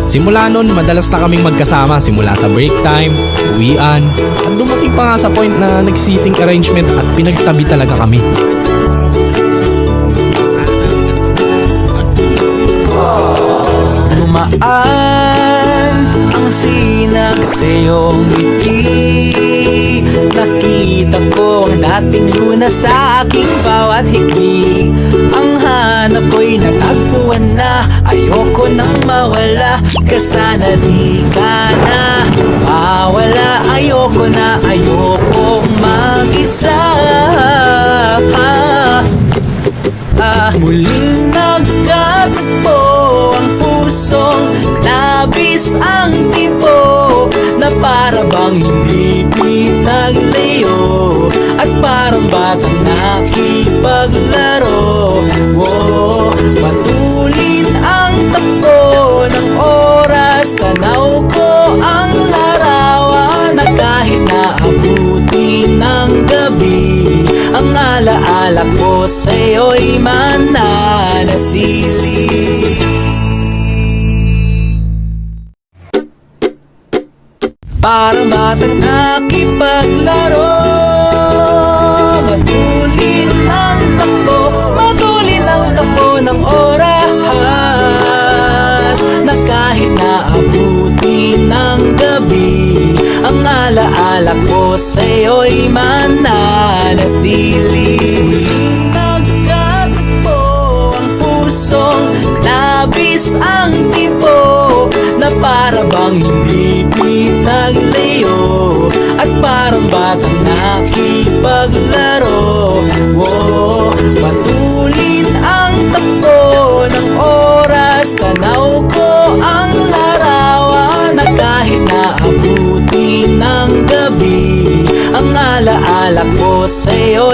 Simula nun, madalas na kaming magkasama simula sa break time, uwian, at dumating pa nga sa point na nag-seating arrangement at pinagtabi talaga kami. Dumaan ang sinag sa'yong ngiti. Nakita ko ang dating luna sa aking bawat higli. Ang hanap ko'y natagpuan na. Ayoko nang mawala, ka sana di ka na mawala. Ayoko na, ayokong mag-isa. Muling nagkatagpo ang pusong labis ang tipo, na para bang hindi pinaglayo, at parang batang nakipaglaro. Matulin ang takbo ng oras, tanaw ko ang larawan, na kahit naabuti ng gabi, ang alaala ko sa'yo'y mananatili. Parang batang nakipaglaro, matulin ang takbo, matulin ang takbo ng oras, na kahit naabuti ng gabi, ang alaala ko sa'yo'y mananatili. Nagkatagpo ang pusong labis ang tipo, na para bang hindi pinaglayo, at parang batang nakipaglaro. Matulin ang takbo ng oras, tanaw ko ang larawan, na kahit naabuti ng gabi, ang alaala ko sa'yo